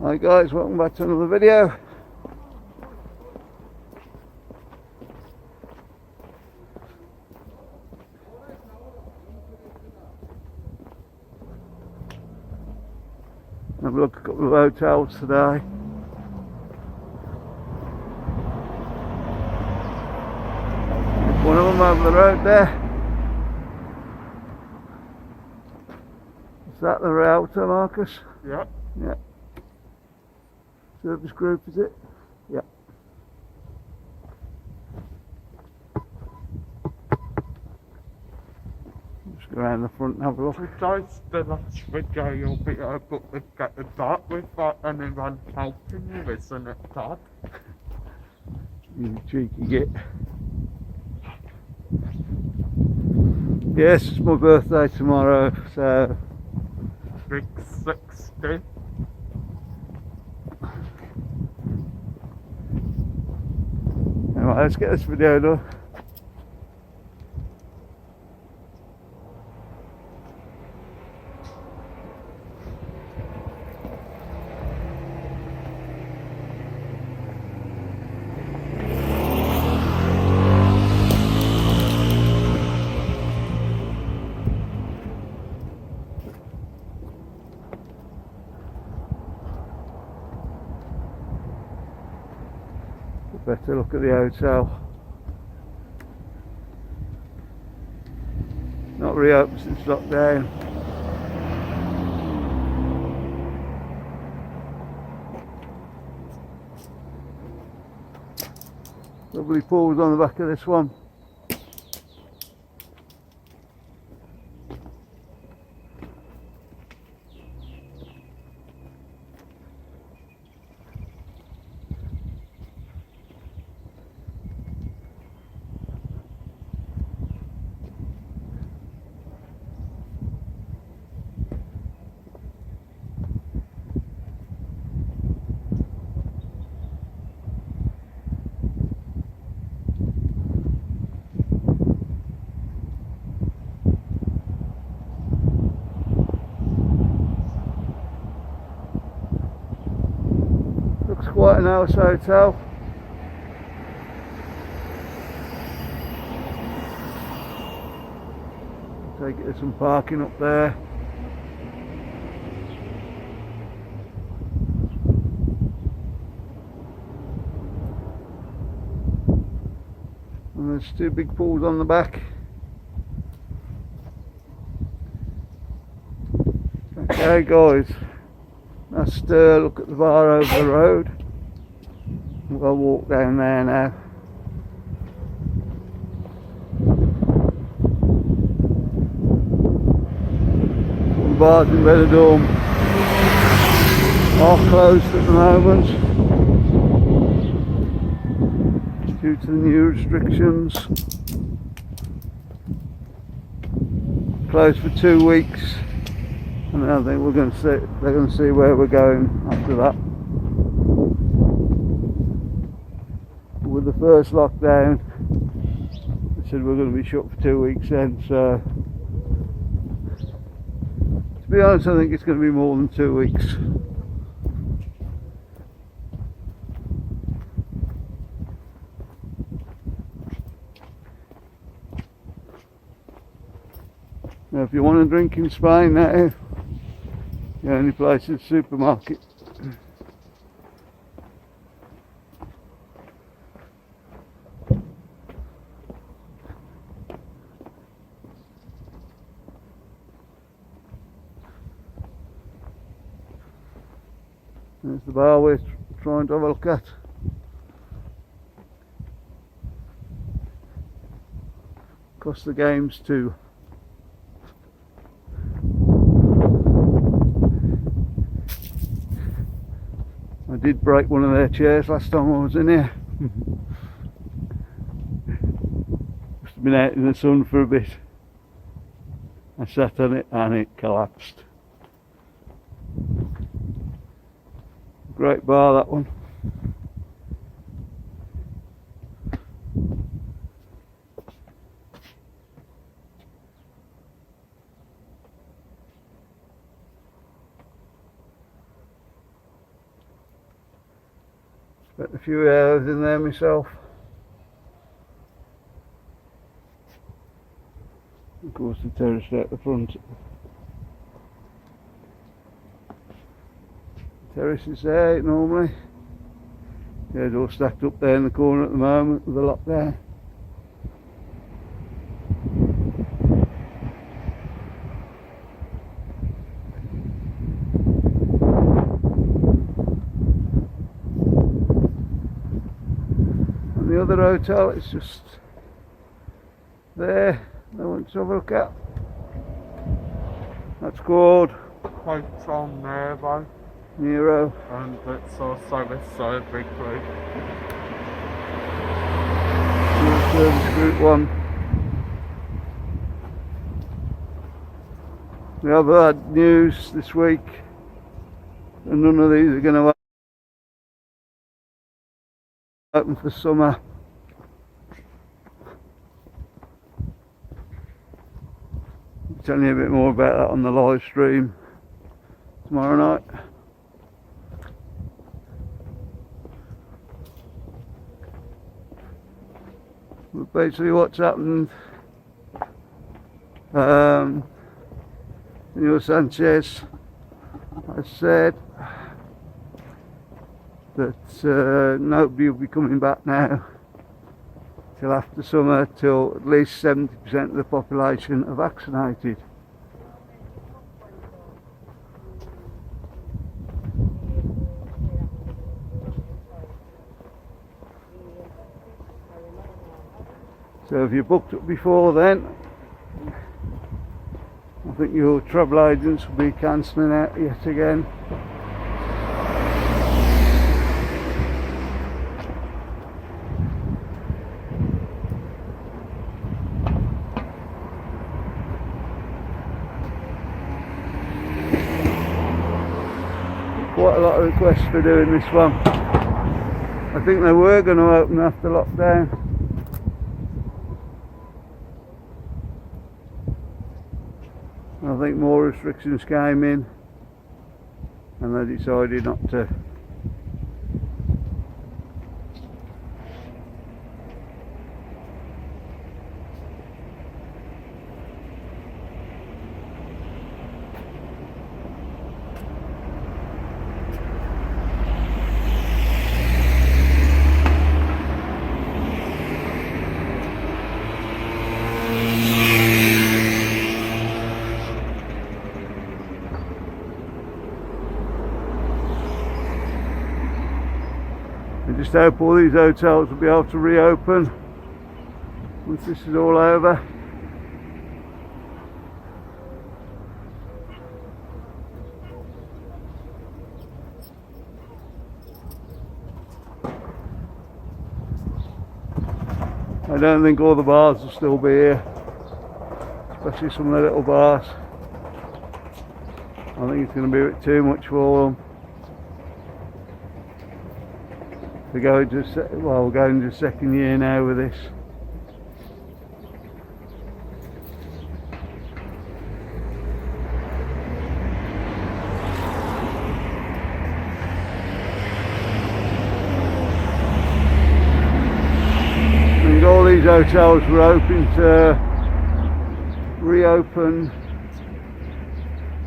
Hi guys, welcome back to another video. Have a look at a couple of hotels today. One of them over the road there. Is that the RIOLTO, Marcus? Yeah. Yeah. Service group, is it? Yeah. Just go around the front and have a look. Besides the last video, you'll be able to get the dot without anyone helping you, isn't it, Dad? You cheeky git. Yes, it's my birthday tomorrow, so... Big 60. Anyway, let's get this video done. Better look at the hotel. Not reopened since lockdown. Lovely pools on the back of this one. Looks quite a nice hotel. Take it, there's some parking up there. And there's two big pools on the back. Okay guys, let's look at the bar over the road. We'll walk down there now. The bars in Benidorm are closed at the moment due to the new restrictions. Closed for 2 weeks, and I think they're going to see where we're going after that. With the first lockdown, they said we're going to be shut for 2 weeks then, so to be honest I think it's going to be more than 2 weeks. Now if you want a drink in Spain now, the only place is the supermarket. There's the bar we're trying to have a look at. COSTA games too. I did break one of their chairs last time I was in here. Must have been out in the sun for a bit. I sat on it and it collapsed. Great bar, that one. Spent a few hours in there myself. Of course the terrace out the front. The terrace is there normally. Yeah, it's all stacked up there in the corner at the moment with the lock there. And the other hotel is just there. I want to have a look at. That's called Hotel NEREO. NEREO. And it's also a survey group. Service Group 1. We have had news this week and none of these are going to open for summer. I'll tell you a bit more about that on the live stream tomorrow night. But basically what's happened, Senor Sanchez has said that nobody will be coming back now till after summer, till at least 70% of the population are vaccinated. So if you booked it before then, I think your travel agents will be cancelling out yet again. Quite a lot of requests for doing this one. I think they were going to open after lockdown. I think more restrictions came in and they decided not to. I just hope all these hotels will be able to reopen once this is all over. I don't think all the bars will still be here, especially some of the little bars. I think it's going to be a bit too much for them. We're going to the second year now with this. And all these hotels were hoping to reopen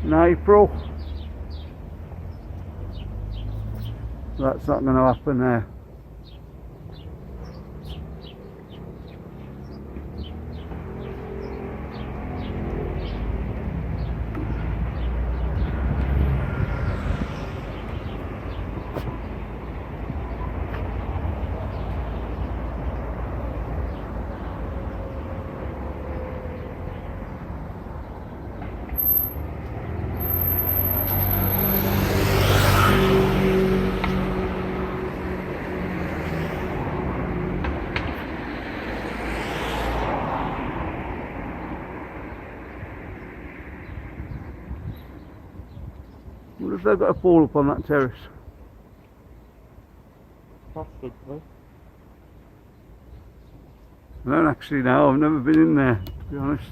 in April. That's not going to happen now. What if they've got a pool up on that terrace? Possibly. I don't actually know, I've never been in there, to be honest.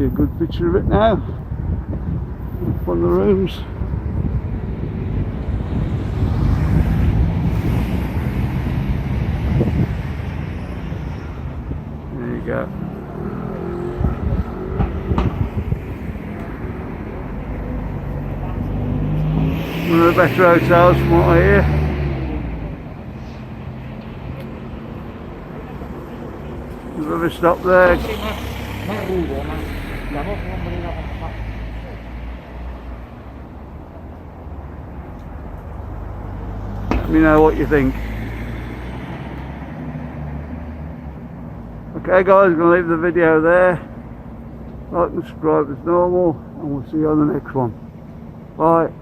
you a good picture of it now. Up on the rooms. There you go. One of the better hotels from what I hear. You've ever stopped there? Let me know what you think. Okay guys, I'm going to leave the video there. Like and subscribe as normal, and we'll see you on the next one. Bye.